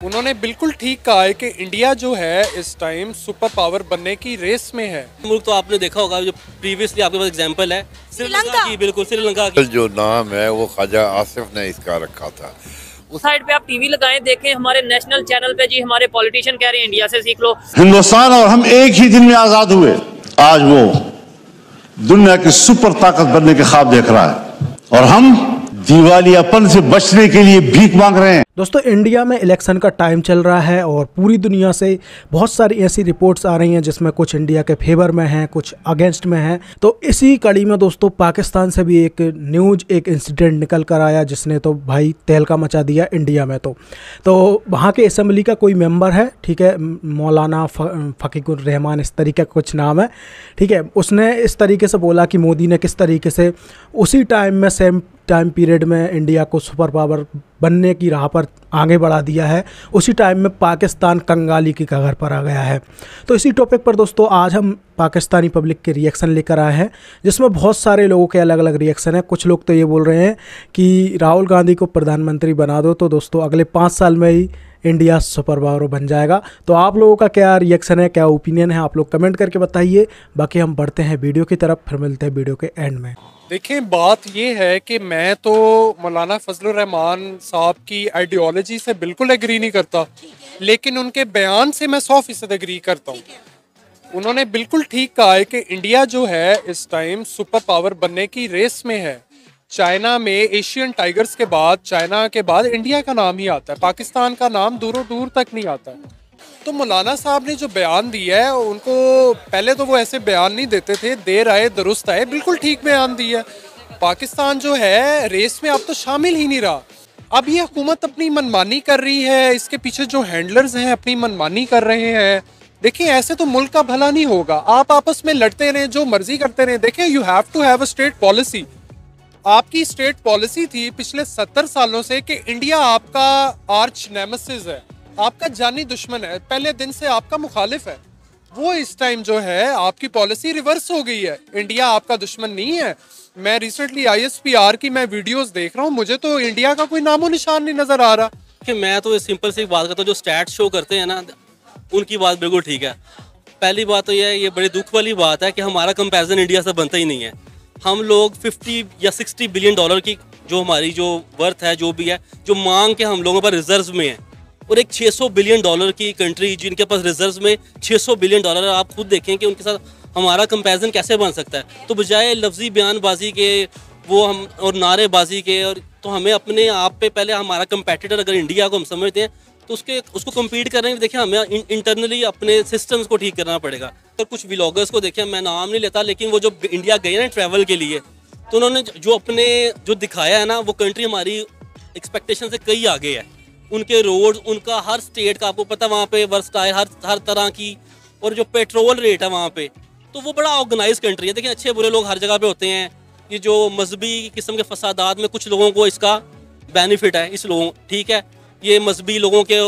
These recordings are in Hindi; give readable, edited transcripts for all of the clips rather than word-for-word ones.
उन्होंने बिल्कुल ठीक कहा है कि इंडिया जो है इस टाइम सुपर पावर बनने की रेस में है। मुल्क तो आपने देखा होगा जो प्रीवियसली आपके पास एग्जांपल है श्रीलंका की, बिल्कुल श्रीलंका की। जो नाम है वो ख्वाजा आसिफ ने इसका रखा था। उस साइड पे आप टीवी लगाएं, देखें हमारे नेशनल चैनल पे जी हमारे पॉलिटिशियन कह रहे हैं इंडिया से सीख लो। हिंदुस्तान और हम एक ही दिन में आजाद हुए, आज वो दुनिया की सुपर ताकत बनने के ख्वाब देख रहा है और हम दिवालियापन से बचने के लिए भीख मांग रहे हैं। दोस्तों, इंडिया में इलेक्शन का टाइम चल रहा है और पूरी दुनिया से बहुत सारी ऐसी रिपोर्ट्स आ रही हैं जिसमें कुछ इंडिया के फेवर में हैं, कुछ अगेंस्ट में हैं। तो इसी कड़ी में दोस्तों पाकिस्तान से भी एक एक इंसिडेंट निकल कर आया जिसने तो भाई तहलका मचा दिया इंडिया में। तो वहाँ के असम्बली का कोई मेंबर है, ठीक है, मौलाना फ़कीकुर रहमान इस तरीके का कुछ नाम है, ठीक है। उसने इस तरीके से बोला कि मोदी ने किस तरीके से उसी टाइम में सेम टाइम पीरियड में इंडिया को सुपर पावर बनने की राह पर आगे बढ़ा दिया है। उसी टाइम में पाकिस्तान कंगाली की कगार पर आ गया है। तो इसी टॉपिक पर दोस्तों आज हम पाकिस्तानी पब्लिक के रिएक्शन लेकर आए हैं, जिसमें बहुत सारे लोगों के अलग अलग रिएक्शन हैं। कुछ लोग तो ये बोल रहे हैं कि राहुल गांधी को प्रधानमंत्री बना दो तो दोस्तों अगले 5 साल में ही इंडिया सुपर पावर बन जाएगा। तो आप लोगों का क्या रिएक्शन है, क्या ओपिनियन है, आप लोग कमेंट करके बताइए। बाकी हम बढ़ते हैं वीडियो की तरफ, फिर मिलते हैं वीडियो के एंड में। देखिए, बात ये है कि मैं तो मौलाना फजलुर रहमान साहब की आइडियोलॉजी से बिल्कुल एग्री नहीं करता, लेकिन उनके बयान से मैं 100% एग्री करता हूँ। उन्होंने बिल्कुल ठीक कहा है कि इंडिया जो है इस टाइम सुपर पावर बनने की रेस में है। चाइना में एशियन टाइगर्स के बाद, चाइना के बाद इंडिया का नाम ही आता है, पाकिस्तान का नाम दूरों दूर तक नहीं आता है। तो मौलाना साहब ने जो बयान दिया है, उनको पहले तो वो ऐसे बयान नहीं देते थे, देर आए दुरुस्त आए, बिल्कुल ठीक बयान दिया। पाकिस्तान जो है रेस में अब तो शामिल ही नहीं रहा। अब ये हुकूमत अपनी मनमानी कर रही है, इसके पीछे जो हैंडलर्स हैं अपनी मनमानी कर रहे हैं। देखिए, ऐसे तो मुल्क का भला नहीं होगा। आप आपस में लड़ते रहें, जो मर्जी करते रहें। देखिए, you have to have a state policy. आपकी स्टेट पॉलिसी थी पिछले 70 सालों से कि इंडिया आपका आर्च नेमेसिस है, आपका जानी दुश्मन है, पहले दिन से आपका मुखालिफ है। वो इस टाइम जो है आपकी पॉलिसी रिवर्स हो गई है। इंडिया आपका दुश्मन नहीं है। मैं रिसेंटली ISPR की मैं वीडियोस देख रहा हूँ, मुझे तो इंडिया का कोई नामो निशान नहीं नजर आ रहा। कि मैं तो सिंपल सी बात करता हूँ, जो स्टैट्स शो करते हैं ना, उनकी बात बिल्कुल ठीक है। पहली बात तो ये बड़ी दुख वाली बात है कि हमारा कंपैरिजन इंडिया से बनता ही नहीं है। हम लोग 50 या 60 बिलियन डॉलर की जो हमारी जो वर्थ है, जो भी है, जो मांग के हम लोगों पर रिजर्व में है, और एक 600 बिलियन डॉलर की कंट्री जिनके पास रिजर्व में 600 बिलियन डॉलर, आप खुद देखें कि उनके साथ हमारा कंपैरिजन कैसे बन सकता है। तो बजाय लफ्जी बयानबाजी के वो हम और नारेबाजी के, और तो हमें अपने आप पे पहले हमारा कंपेटिटर अगर इंडिया को हम समझते हैं तो उसको कम्पीट करने के देखिए हमें इंटरनली अपने सिस्टम्स को ठीक करना पड़ेगा। तो कुछ व्लॉगर्स को देखिए, मैं नाम नहीं लेता, लेकिन वो जो इंडिया गए ना ट्रैवल के लिए, तो उन्होंने जो दिखाया है ना, वो कंट्री हमारी एक्सपेक्टेशन से कई आगे है। उनके रोड, उनका हर स्टेट का आपको पता है वहाँ पे वर्सटाइल हर तरह की, और जो पेट्रोल रेट है वहाँ पे, तो वो बड़ा ऑर्गेनाइज कंट्री है। देखिए, अच्छे बुरे लोग हर जगह पे होते हैं। ये जो मजहबी किस्म के फसादात में कुछ लोगों को इसका बेनिफिट है, इस लोगों, ठीक है, ये मजहबी लोगों के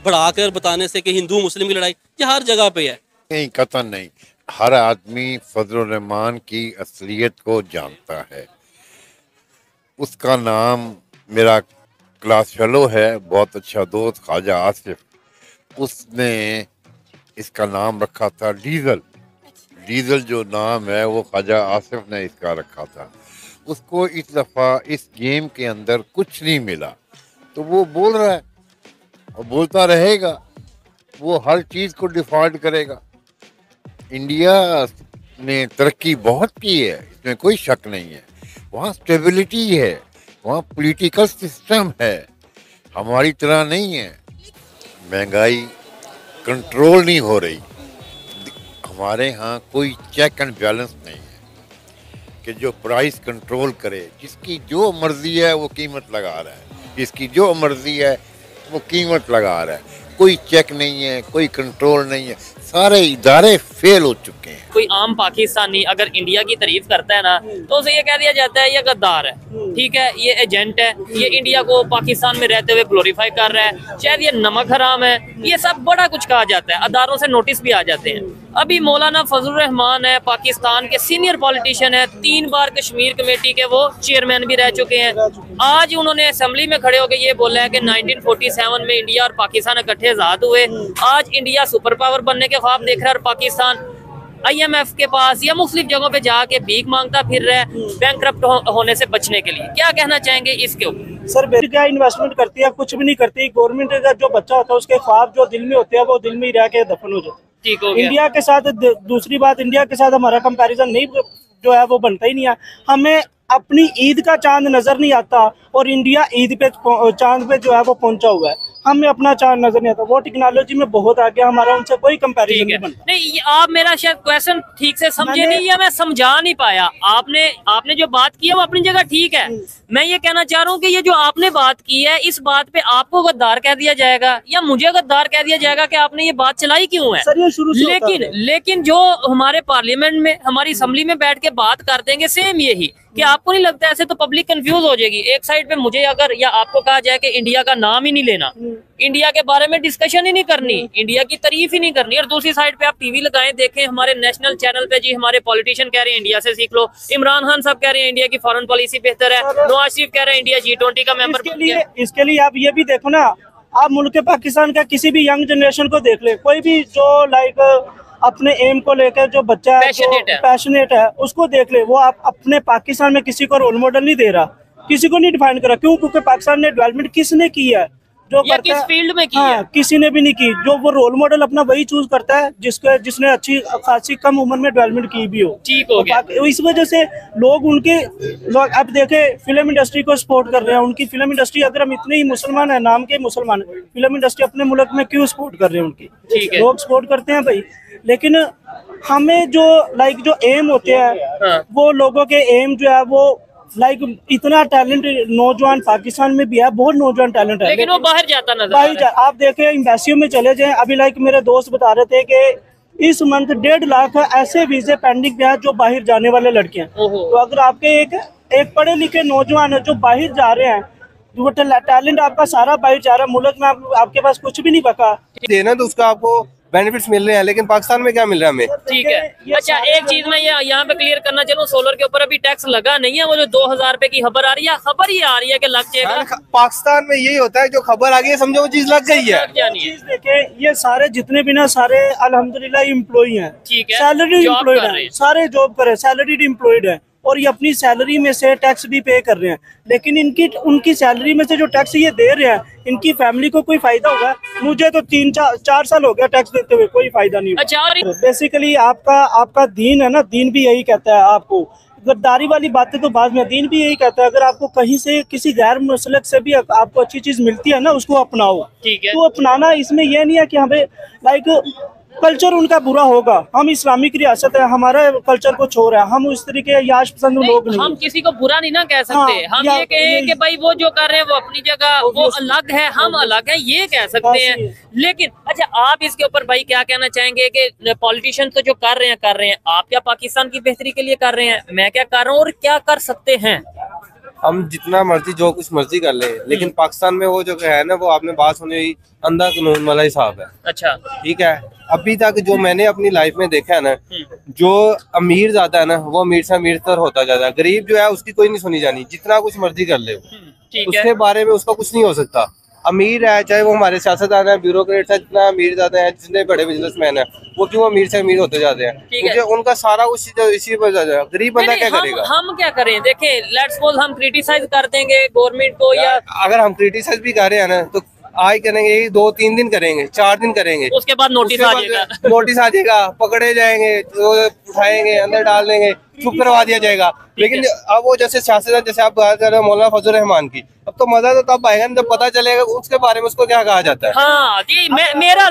बढ़ाकर बताने से कि हिंदू मुस्लिम की लड़ाई, ये हर जगह पे है। नहीं, कतई नहीं। हर आदमी फजलुर रहमान की असलियत को जानता है। उसका नाम मेरा क्लास फेलो है, बहुत अच्छा दोस्त ख्वाजा आसिफ। उसने इसका नाम रखा था डीजल। डीजल जो नाम है वो ख्वाजा आसिफ ने इसका रखा था। उसको इस दफ़ा इस गेम के अंदर कुछ नहीं मिला, तो वो बोल रहा है और बोलता रहेगा। वो हर चीज़ को डिफॉल्ट करेगा। इंडिया ने तरक्की बहुत की है, इसमें कोई शक नहीं है। वहाँ स्टेबिलिटी है, वहाँ पॉलिटिकल सिस्टम है, हमारी तरह नहीं है। महंगाई कंट्रोल नहीं हो रही। हमारे यहाँ कोई चेक एंड बैलेंस नहीं है कि जो प्राइस कंट्रोल करे। जिसकी जो मर्जी है वो कीमत लगा रहा है, जिसकी जो मर्जी है वो कीमत लगा रहा है। कोई चेक नहीं है, कोई कंट्रोल नहीं है। सारे इदारे फेल हो चुके हैं। कोई आम पाकिस्तानी अगर इंडिया की तारीफ करता है ना तो उसे ये कह दिया जाता है ये गद्दार है, ठीक है, ये एजेंट है, ये इंडिया को पाकिस्तान में रहते हुए ग्लोरीफाई कर रहा है, शायद ये नमक हराम है, ये सब बड़ा कुछ कहा जाता है, अदारों से नोटिस भी आ जाते हैं। अभी मौलाना फजलुर रहमान है, पाकिस्तान के सीनियर पॉलिटिशियन है, 3 बार कश्मीर कमेटी के वो चेयरमैन भी रह चुके हैं। आज उन्होंने असेंबली में खड़े होकर ये बोला है कि 1947 में इंडिया और पाकिस्तान इकट्ठे आजाद हुए, आज इंडिया सुपर पावर बनने के ख्वाब देख रहा है और पाकिस्तान IMF के पास या मुख्तलिफ जगहों पे जाके भीख मांगता फिर रहा है बैंकरप्ट होने से बचने के लिए। क्या कहना चाहेंगे इसके ऊपर? सर क्या इन्वेस्टमेंट करती है, कुछ भी नहीं करती। गवर्नमेंट का जो बच्चा होता है उसके ख्वाब जो दिल में होते हैं वो दिल में ही रह के दफन हो जाते हैं। ठीक हो गया। इंडिया के साथ दूसरी बात, इंडिया के साथ हमारा कंपैरिजन नहीं जो है वो बनता ही नहीं है। हमें अपनी ईद का चांद नजर नहीं आता और इंडिया ईद पे चांद पे जो है वो पहुंचा हुआ है, हमें अपना चांद नजर नहीं आता। वो टेक्नोलॉजी में बहुत आगे, हमारा उनसे कोई कंपैरिजन नहीं बनता। नहीं, आप मेरा शायद क्वेश्चन ठीक से समझे नहीं या मैं समझा नहीं पाया। आपने जो बात की है वो अपनी जगह ठीक है। मैं ये कहना चाह रहा हूँ कि ये जो आपने बात की है इस बात पे आपको गद्दार कह दिया जाएगा या मुझे गद्दार कह दिया जाएगा कि आपने ये बात चलाई क्यों है। सर ये शुरू से लेकिन जो हमारे पार्लियामेंट में हमारी असेंबली में बैठ के बात कर देंगे सेम यही, कि आपको नहीं लगता ऐसे तो पब्लिक कंफ्यूज हो जाएगी। एक साइड पे मुझे अगर या आपको कहा जाए कि इंडिया का नाम ही नहीं लेना, इंडिया के बारे में डिस्कशन ही नहीं करनी, इंडिया की तारीफ ही नहीं करनी, और दूसरी साइड पे आप टीवी लगाएं देखें हमारे नेशनल चैनल पे जी हमारे पॉलिटिशियन कह रहे हैं इंडिया से सीख लो, इमरान खान साहब कह रहे हैं इंडिया की फॉरेन पॉलिसी बेहतर है, नवाज शरीफ कह रहे हैं इंडिया G20 का मेंबर। इसके लिए आप ये भी देखो ना, आप मुल्क पाकिस्तान का किसी भी यंग जनरेशन को देख ले, कोई भी जो लाइक अपने एम को लेकर जो बच्चा है, पैशनेट है, उसको देख ले। वो आप अपने पाकिस्तान में किसी को रोल मॉडल नहीं दे रहा, किसी को नहीं डिफाइन करा। क्यों? क्योंकि पाकिस्तान ने डेवलपमेंट किसने की है, जो किस फील्ड में की है? किसी ने भी नहीं की। जो वो रोल मॉडल अपना वही चूज करता है जिसने अच्छी खासी कम उम्र में डेवलपमेंट की भी हो। ठीक हो गया। तो इस वजह से लोग अब देखे फिल्म इंडस्ट्री को सपोर्ट कर रहे हैं। उनकी फिल्म इंडस्ट्री, अगर हम इतने ही मुसलमान है, नाम के मुसलमान, फिल्म इंडस्ट्री अपने मुल्क में क्यों सपोर्ट कर रहे हैं उनकी? लोग सपोर्ट करते हैं भाई, लेकिन हमें जो जो एम होते हैं वो लोगों के एम जो है वो इतना टैलेंट नौजवान पाकिस्तान में भी है, बहुत नौजवान टैलेंट है, लेकिन वो बाहर जाता नजर आप देखें एम्बेसियों में चले जाएं। अभी मेरे दोस्त बता रहे थे कि इस मंथ 1.5 लाख ऐसे वीजे पेंडिंग है जो बाहर जाने वाले लड़के हैं। तो अगर आपके एक पढ़े लिखे नौजवान है जो बाहर जा रहे हैं, वो टैलेंट आपका सारा बाहर जा रहा है, मुल्क में आपके पास कुछ भी नहीं बचा देना, तो उसका आपको बेनिफिट्स मिल रहे हैं। लेकिन पाकिस्तान में क्या मिल रहा है हमें? ठीक है। अच्छा, एक चीज मैं यहाँ पे क्लियर करना चाहूँ, सोलर के ऊपर अभी टैक्स लगा नहीं है। वो जो 2000 रुपए की खबर आ रही है, खबर ये आ रही है कि लग जाएगा। पाकिस्तान में यही होता है, जो खबर आ गई है समझो वो चीज लग गई है। देखे ये सारे जितने भी ना सारे अल्हम्दुलिल्लाह एम्प्लॉय हैं, सैलरी एम्प्लॉयड है, सारे जॉब कर रहे हैं, सैलरीड एम्प्लॉयड है, और ये अपनी सैलरी में से टैक्स भी पे कर रहे हैं। लेकिन उनकी सैलरी में से जो टैक्स ये दे रहे हैं, इनकी फैमिली को कोई फायदा होगा? मुझे तो 3-4 साल हो गया टैक्स देते हुए, कोई फायदा नहीं हुआ। अच्छा, बेसिकली आपका दीन है ना, दीन भी यही कहता है आपको। गद्दारी वाली बातें तो बाद में, दीन भी यही कहता है अगर आपको कहीं से किसी गैर मुसलक से भी आपको अच्छी चीज मिलती है ना, उसको अपनाओ। ठीक है। तो अपनाना इसमें यह नहीं है कि हमें कल्चर उनका बुरा होगा। हम इस्लामिक रियासत है, हमारा कल्चर को छोड़ रहा है, हम उस तरीके याश पसंद लोग नहीं। हम किसी को बुरा नहीं ना कह सकते। हम ये कहें कि भाई वो जो कर रहे हैं वो अपनी जगह वो अलग है, हम अलग है, ये कह सकते हैं। लेकिन अच्छा, आप इसके ऊपर भाई क्या कहना चाहेंगे कि पॉलिटिशियन तो जो कर रहे हैं, आप क्या पाकिस्तान की बेहतरी के लिए कर रहे हैं? मैं क्या कर रहा हूँ और क्या कर सकते हैं? हम जितना मर्जी जो कुछ मर्जी कर ले, लेकिन पाकिस्तान में वो जो है ना, वो आपने बात सुनी, अंधा कानून वाला हिसाब है। अच्छा, ठीक है। अभी तक जो मैंने अपनी लाइफ में देखा है ना, जो अमीर ज्यादा है ना, वो अमीर से अमीर तर होता जाता है। गरीब जो है उसकी कोई नहीं सुनी जानी, जितना कुछ मर्जी कर ले उसके बारे में उसका कुछ नहीं हो सकता। अमीर है, चाहे वो हमारे सियासतदान है, ब्यूरोक्रेट है, जितना अमीर जाते हैं, जितने बड़े बिजनेसमैन है, वो क्यों अमीर से अमीर होते जाते हैं? क्योंकि उनका सारा कुछ इसी पर जाता है। गरीब बंदा क्या करेगा? हम क्या करें? देखें, लेट्स सपोज हम क्रिटिसाइज कर देंगे गवर्नमेंट को, या अगर हम क्रिटिसाइज भी कर रहे हैं ना, तो आज करेंगे, 2-3 दिन करेंगे, 4 दिन करेंगे, उसके बाद नोटिस आ जाएगा। नोटिस आ जाएगा, पकड़े जाएंगे, उठाएंगे, अंदर डाल देंगे, चुप करवा दिया जाएगा। लेकिन अब वो जैसे सियासतदान, जैसे आप बात कर रहे हैं मौलाना फजलुर रहमान की, अब तो मजा तो तब आएगा जब पता चलेगा उसके बारे में उसको क्या कहा जाता है। हाँ,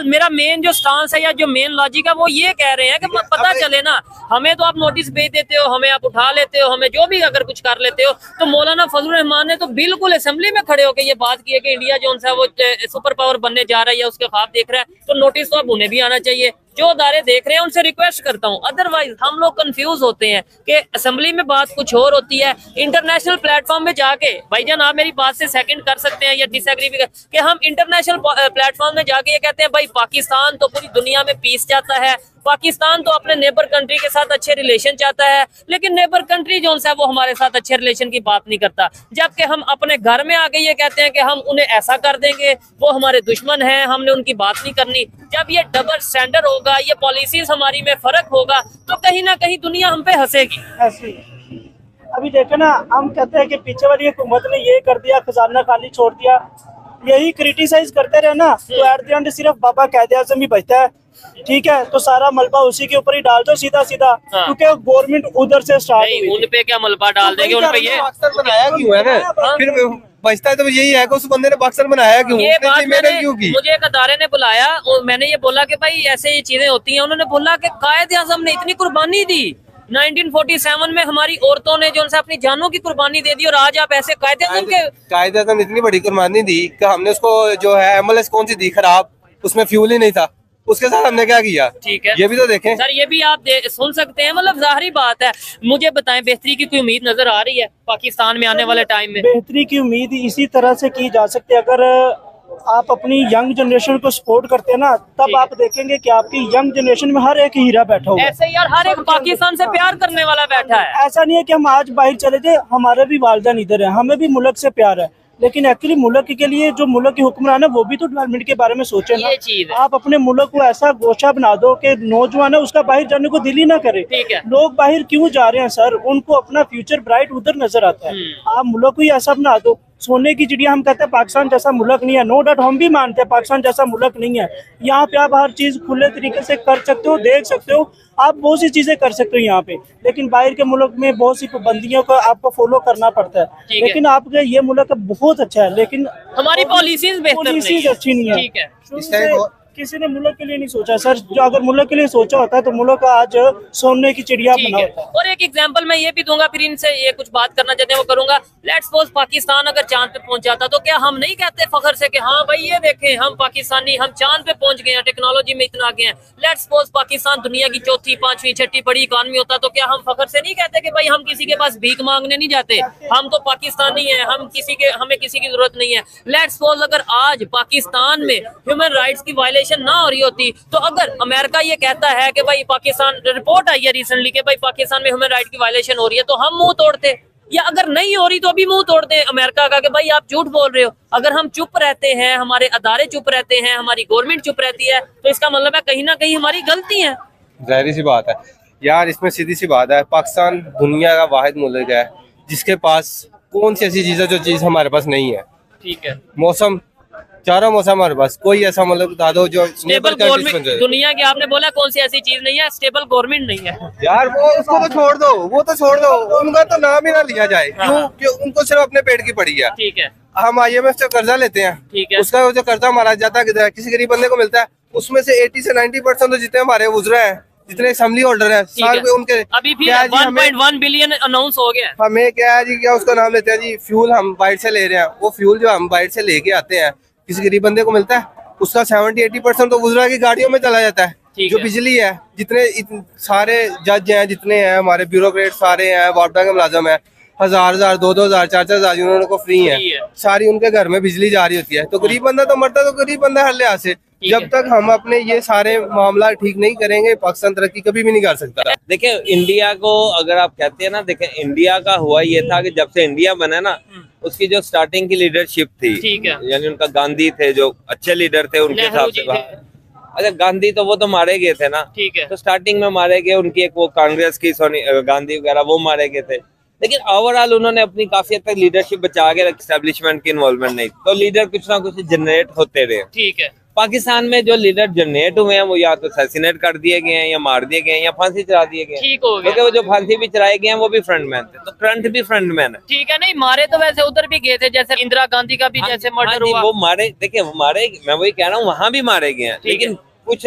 मेरा मेन जो स्टांस है या जो मेन लॉजिक है वो ये कह रहे हैं कि पता चले ना। हमें तो आप नोटिस भेज देते हो, हमें आप उठा लेते हो, हमें जो भी अगर कुछ कर लेते हो। तो मौलाना फजलुर रहमान ने तो बिल्कुल असेंबली में खड़े होकर ये बात की है कि इंडिया जो है वो सुपर पावर बनने जा रहा है या उसके ख्वाब देख रहा है, तो नोटिस तो अब उन्हें भी आना चाहिए। जो अदारे देख रहे हैं उनसे रिक्वेस्ट करता हूँ। अदरवाइज हम लोग कंफ्यूज होते हैं कि असेंबली में बात कुछ और होती है, इंटरनेशनल प्लेटफॉर्म में जाके, भाईजान आप मेरी बात से सेकंड कर सकते हैं या डिसएग्री भी कि हम इंटरनेशनल प्लेटफॉर्म में जाके ये कहते हैं भाई पाकिस्तान तो पूरी दुनिया में पीस चाहता है, पाकिस्तान तो अपने नेबर कंट्री के साथ अच्छे रिलेशन चाहता है, लेकिन नेबर कंट्री जो है वो हमारे साथ अच्छे रिलेशन की बात नहीं करता। जबकि हम अपने घर में आके ये कहते हैं कि हम उन्हें ऐसा कर देंगे, वो हमारे दुश्मन हैं, हमने उनकी बात नहीं करनी। जब ये डबल स्टैंडर्ड होगा, ये पॉलिसीज हमारी में फर्क होगा, तो कहीं ना कहीं दुनिया हम पे हंसेगी। अभी देखे ना, हम कहते हैं कि पीछे वाली हुकूमत ने ये कर दिया, खजाना खाली छोड़ दिया, यही क्रिटिसाइज करते रहे ना, तो एट द एंड सिर्फ बाबा कायदे आज़म ही बचता है। ठीक है, तो सारा मलबा उसी के ऊपर ही डाल दो सीधा सीधा, क्योंकि गवर्नमेंट उधर से स्टार्ट हुई। उन पे क्या मलबा डाल देंगे, उन पे ये पाकिस्तान बनाया क्यों है ना, फिर बचता है तो यही है कि उस बंदे ने पाकिस्तान बनाया क्यों, ये बात क्यों की? मुझे एक अदारे ने बुलाया और मैंने ये बोला कि भाई ऐसे ये चीजें होती हैं। उन्होंने बोला कि कायदे आज़म ने इतनी कुर्बानी दी, 1947 में हमारी औरतों ने जो उनसे अपनी जानों की कुर्बानी दे दी, और आज आप ऐसे कायदे आज़म ने इतनी बड़ी कुर्बानी दी कि हमने उसको जो है एम्बुलेंस कौन सी दी खराब, उसमें फ्यूल ही नहीं था, उसके साथ हमने क्या किया? ठीक है, ये भी तो देखें सर, ये भी आप सुन सकते हैं। मतलब जाहिर बात है, मुझे बताएं बेहतरी की कोई उम्मीद नजर आ रही है पाकिस्तान में आने वाले टाइम में? बेहतरी की उम्मीद इसी तरह से की जा सकती है, अगर आप अपनी यंग जनरेशन को सपोर्ट करते हैं ना, तब आप देखेंगे कि आपकी यंग जनरेशन में हर एक हीरा बैठा हुआ है। ऐसे यार हर एक पाकिस्तान से प्यार करने वाला बैठा है। ऐसा नहीं है कि हम आज बाहर चले जाए, हमारे भी वालिदैन इधर है, हमें भी मुल्क से प्यार है, लेकिन एक्चुअली मुल्क के लिए जो मुल्क के हुक्मरान है वो भी तो डेवलपमेंट के बारे में सोचे ना। आप अपने मुल्क को ऐसा गोशा बना दो कि नौजवान है उसका बाहर जाने को दिल ही ना करे। लोग बाहर क्यों जा रहे हैं सर? उनको अपना फ्यूचर ब्राइट उधर नजर आता है। आप मुल्क को ही ऐसा बना दो, सोने की चिड़िया। हम कहते हैं पाकिस्तान जैसा मुल्क नहीं है, नो डाउट हम भी मानते हैं पाकिस्तान जैसा मुल्क नहीं है। यहाँ पे आप हर चीज खुले तरीके से कर सकते हो, देख सकते हो, आप बहुत सी चीजें कर सकते हो यहाँ पे, लेकिन बाहर के मुल्क में बहुत सी पाबंदियों को आपको फॉलो करना पड़ता है। लेकिन आपके ये मुल्क बहुत अच्छा है, लेकिन हमारी पॉलिसीज अच्छी नहीं है। किसी ने मुल्क के लिए नहीं सोचा सर। जो अगर मुल्क के लिए सोचा होता है तो मुल्क आज सोने की चिड़िया बना होता है। और एक एग्जांपल मैं ये भी दूंगा, फिर इनसे ये कुछ बात करना चाहते हैं वो करूंगा। लेट्स सपोज पाकिस्तान अगर चांद पे पहुंच जाता, तो क्या हम नहीं कहते फखर से कि हाँ भाई ये देखें हम पाकिस्तानी, हम चांद पे पहुंच गए हैं, टेक्नोलॉजी में इतना आगे हैं। लेट्स सपोज पाकिस्तान दुनिया की चौथी, पांचवी, छठी बड़ी इकॉनमी होता, तो क्या हम फखर से नहीं कहते कि भाई हम किसी के पास भीख मांगने नहीं जाते, हम तो पाकिस्तानी है, हमें किसी की जरूरत नहीं है। लेट्स सपोज अगर आज पाकिस्तान में ह्यूमन राइट्स की वायलेशन ना हो रही होती, तो अगर अमेरिका ये कहता है कि भाई पाकिस्तान, रिपोर्ट आई है रिसेंटली कि भाई पाकिस्तान में ह्यूमन राइट की वायलेशन हो रही है, तो हम मुंह तोड़ते, या अगर नहीं हो रही तो अभी मुंह तोड़ते हैं अमेरिका का कि भाई आप झूठ बोल रहे हो। अगर हम चुप रहते हैं, हमारे अदारे चुप रहते हैं, हमारी गवर्नमेंट चुप रहती है, तो इसका मतलब है कहीं ना कहीं हमारी गलती है। जाहिर सी बात है यार, इसमें सीधी सी बात है, पाकिस्तान दुनिया का वाहिद मुल्क है जिसके पास कौन सी ऐसी चीज है जो चीज हमारे पास नहीं है। ठीक है, मौसम, चारों मौसम हमारे पास, कोई ऐसा मतलब बता दो जो स्टेबल गवर्नमेंट दुनिया की, आपने बोला कौन सी ऐसी चीज नहीं है, स्टेबल गवर्नमेंट नहीं है यार। वो उसको तो छोड़ दो, वो तो छोड़ दो, उनका तो नाम ही ना लिया जाए। क्यों? उनको सिर्फ अपने पेट की पड़ी है। ठीक है, हम IMF से कर्जा लेते हैं, ठीक है, उसका जो कर्जा हमारा जाता है किसी गरीब बंदे को मिलता है, उसमें से 80 से 90% तो जितने हमारे गुजरे हैं, जितने असेंबली होल्डर हैं, सारे उनके अभी भी 1.1 बिलियन अनाउंस हो गया। हमें क्या है जी, क्या उसका नाम लेते हैं जी, फ्यूल हम बाहर से ले रहे हैं। वो फ्यूल जो हम बाहर से लेके आते हैं किसी गरीब बंदे को मिलता है, उसका 70-80% तो गुजरा की गाड़ियों में चला जाता है। जो बिजली है, जितने सारे जज हैं, जितने हैं हमारे ब्यूरोक्रेट सारे हैं, वार्ड बैंक के मुलाजम है, 1000-1000, 2000, 4000 उन्होंने फ्री है, सारी उनके घर में बिजली जा रही होती है। तो गरीब बंदा तो मरता, तो गरीब बंदा हर लिहाज से। जब तक हम अपने ये सारे मामला ठीक नहीं करेंगे, पाकिस्तान तरक्की कभी भी नहीं कर सकता। देखिए, इंडिया को अगर आप कहते हैं ना, देखिए इंडिया का हुआ ये था कि जब से इंडिया बना ना, उसकी जो स्टार्टिंग की लीडरशिप थी, ठीक है, यानी उनका गांधी थे जो अच्छे लीडर थे उनके हिसाब से। अच्छा, गांधी तो वो तो मारे गए थे ना, ठीक है, तो स्टार्टिंग में मारे गए। उनकी एक वो कांग्रेस की गांधी वगैरह वो मारे गए थे, लेकिन ओवरऑल उन्होंने अपनी काफी हद तक लीडरशिप बचा के, एस्टेब्लिशमेंट की इन्वॉल्वमेंट नहीं, तो लीडर कुछ ना कुछ जनरेट होते रहे। ठीक है, पाकिस्तान में जो लीडर जनरेट हुए हैं वो या तो असैसिनेट कर दिए गए हैं, या मार दिए गए हैं, या फांसी चढ़ा दिए गए। ठीक हो गया, क्योंकि वो जो फांसी भी चढ़ाए गए हैं वो भी फ्रंटमैन थे, तो ट्रंप भी फ्रंटमैन है। ठीक है, नहीं मारे तो वैसे उधर भी गए थे, जैसे इंदिरा गांधी का भी जैसे मर्डर हुआ। वो मारे, देखिए वो मारे, मैं वही कह रहा हूँ, वहाँ भी मारे गए हैं, लेकिन कुछ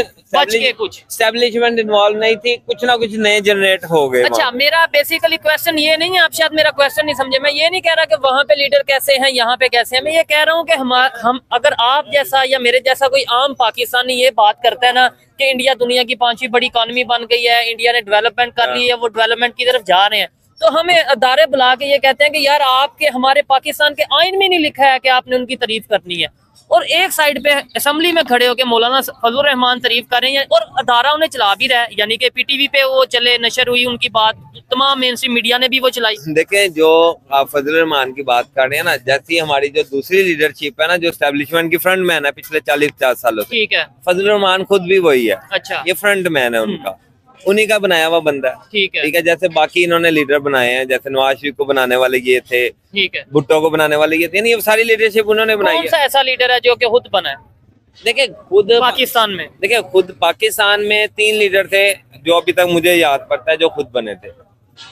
कुछ एस्टेब्लिशमेंट इन्वॉल्व नहीं थी, कुछ ना कुछ नए जनरेट हो गए। अच्छा, मेरा बेसिकली क्वेश्चन ये नहीं है, आप शायद मेरा क्वेश्चन नहीं समझे। मैं ये नहीं कह रहा कि वहाँ पे लीडर कैसे हैं, यहाँ पे कैसे हैं। मैं ये कह रहा हूँ कि हम अगर आप जैसा या मेरे जैसा कोई आम पाकिस्तानी ये बात करता है ना कि इंडिया दुनिया की 5वीं बड़ी इकॉनमी बन गई है, इंडिया ने डेवलपमेंट कर ली है, वो डेवलपमेंट की तरफ जा रहे हैं, तो हमें अदारे बुला के ये कहते हैं कि यार आपके हमारे पाकिस्तान के आइन में नहीं लिखा है कि आपने उनकी तारीफ करनी है, और एक साइड पे असेंबली में खड़े होकर मौलाना फजलुर रहमान तारीफ कर रहे हैं और अदारा उन्हें चला भी रहा है। यानी कि पीटीवी पे वो चले, नशर हुई उनकी बात, तमाम मेनस्ट्रीम मीडिया ने भी वो चलाई। देखें, जो आप फजलुर रहमान की बात कर रहे हैं ना, जैसी हमारी जो दूसरी लीडरशिप है ना, जो एस्टेब्लिशमेंट की फ्रंट मैन है पिछले 40-50 सालों से, ठीक है, फजलुर रहमान खुद भी वही है। अच्छा, ये फ्रंट मैन है उनका, उन्हीं का बनाया हुआ बंदा है। ठीक है, जैसे बाकी इन्होंने लीडर बनाए हैं, जैसे नवाज शरीफ को बनाने वाले ये थे, ठीक है, भुट्टो को बनाने वाले ये थे, नहीं, ये सारी लीडरशिप उन्होंने बनाई है। कौन सा ऐसा लीडर है जो कि खुद बना है? देखिए, खुद पाकिस्तान में, देखिए खुद पाकिस्तान में 3 लीडर थे जो अभी तक मुझे याद पड़ता है जो खुद बने थे।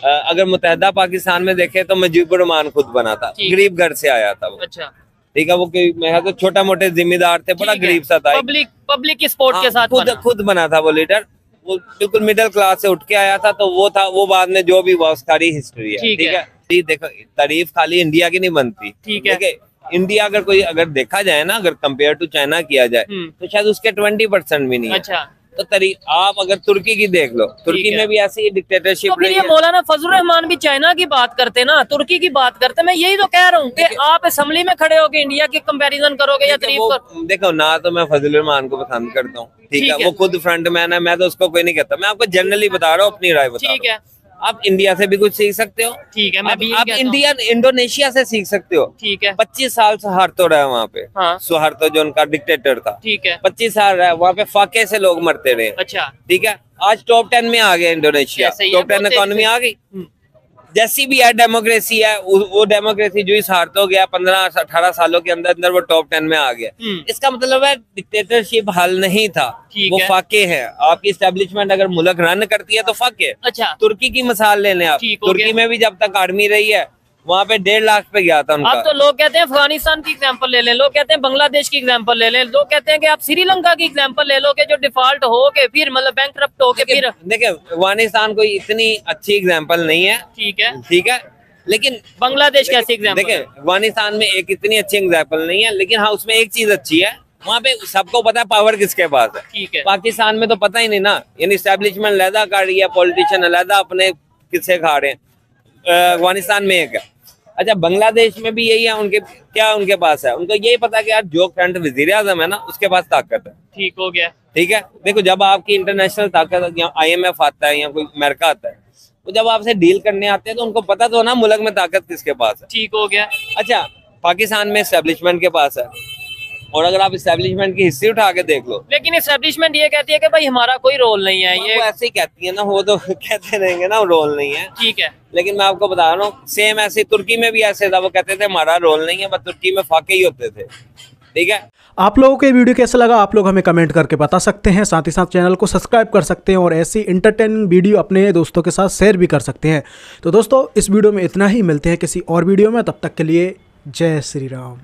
अगर मुत्तहदा पाकिस्तान में देखे तो मुजीबुर रहमान खुद बना था, गरीब घर से आया था वो। अच्छा, ठीक है, वो मैं तो छोटा मोटे जिम्मेदार थे, बड़ा गरीब सा था, पब्लिक की सपोर्ट के साथ खुद बना था वो लीडर। वो बिल्कुल मिडिल क्लास से उठ के आया था, तो वो था, वो बाद में जो भी वो सारी हिस्ट्री है। ठीक है, देखो तारीफ खाली इंडिया की नहीं बनती। ठीक है, इंडिया अगर देखा जाए ना, अगर कंपेयर टू चाइना किया जाए तो शायद उसके 20% भी नहीं है। अच्छा, तो आप अगर तुर्की की देख लो, तुर्की में भी ऐसी डिक्टेटरशिप रही है। मौलाना फजलुर रहमान भी चाइना की बात करते ना, तुर्की की बात करते। मैं यही तो कह रहा हूँ कि आप असेंबली में खड़े होकर इंडिया की कंपैरिजन करोगे या तारीफ देखो ना, तो मैं फजलुर रहमान को पसंद करता हूँ, ठीक है, वो खुद फ्रंट मैन है, मैं तो उसको कोई नहीं कहता, मैं आपको जनरली बता रहा हूँ, अपनी राय बता रहा हूँ। ठीक है, आप इंडिया से भी कुछ सीख सकते हो। ठीक है, आप इंडोनेशिया से सीख सकते हो। ठीक है, 25 साल सुहार्तो रहा है वहाँ पे। हाँ, सुहार्तो जो उनका डिक्टेटर था। ठीक है, 25 साल रहा है वहाँ पे, फाके से लोग मरते रहे। अच्छा, ठीक है, आज टॉप 10 में आ गया इंडोनेशिया, टॉप 10 इकोनॉमी आ गई। जैसी भी है डेमोक्रेसी है, वो डेमोक्रेसी जो हारत हो गया 15-18 सालों के अंदर अंदर वो टॉप 10 में आ गया। इसका मतलब है डिक्टेटरशिप हल नहीं था, वो फाके है। आपकी एस्टेब्लिशमेंट अगर मुल्क रन करती है तो फाके। अच्छा, तुर्की की मिसाल ले लें आप, तुर्की में भी जब तक आर्मी रही है वहाँ पे 1.5 लाख पे गया था उनका। अब तो लोग कहते हैं अफगानिस्तान की एग्जांपल ले लें, लोग कहते हैं बांग्लादेश की एग्जांपल ले लें, लोग कहते हैं कि आप श्रीलंका की एग्जांपल ले लो कि जो डिफॉल्ट हो के फिर मतलब बैंकरप्ट हो के फिर। देखिए, अफगानिस्तान कोई इतनी अच्छी एग्जांपल नहीं है। ठीक है, ठीक है, लेकिन बांग्लादेश कैसी एग्जांपल? देखिए, अफगानिस्तान में एक इतनी अच्छी एग्जांपल नहीं है, लेकिन हाँ उसमें एक चीज अच्छी है, वहाँ पे सबको पता है पावर किसके पास है। ठीक है, पाकिस्तान में तो पता ही नहीं ना, यानी एस्टेब्लिशमेंट अलहदा कर रही है, पॉलिटिशियन अलहदा अपने किससे खा रहे हैं। अफगानिस्तान में एक है। अच्छा, बांग्लादेश में भी यही है, उनके पास है, उनको यही पता है कि यार जो करंट वजीर आजम है ना उसके पास ताकत है। ठीक हो गया, ठीक है। देखो, जब आपकी इंटरनेशनल ताकत या IMF आता है या कोई अमेरिका आता है, तो जब आपसे डील करने आते हैं तो उनको पता तो ना मुल्क में ताकत किसके पास है। ठीक हो गया। अच्छा, पाकिस्तान में एस्टेब्लिशमेंट के पास है, और अगर आप एस्टेब्लिशमेंट की हिस्ट्री उठा के देख लो, लेकिन एस्टेब्लिशमेंट ये कहती है कि भाई हमारा कोई रोल नहीं है। ये ऐसे ही कहती है ना, वो तो कहते रहेंगे ना रोल नहीं है। ठीक है, लेकिन मैं आपको बता रहा हूँ सेम ऐसे तुर्की में भी ऐसे था, वो कहते थे हमारा रोल नहीं है, बस तुर्की में फाके ही होते थे। ठीक है, आप लोगों को ये वीडियो कैसा लगा आप लोग हमें कमेंट करके बता सकते हैं। साथ ही साथ चैनल को सब्सक्राइब कर सकते हैं और ऐसी इंटरटेनिंग वीडियो अपने दोस्तों के साथ शेयर भी कर सकते हैं। तो दोस्तों, इस वीडियो में इतना ही, मिलते हैं किसी और वीडियो में, तब तक के लिए जय श्री राम।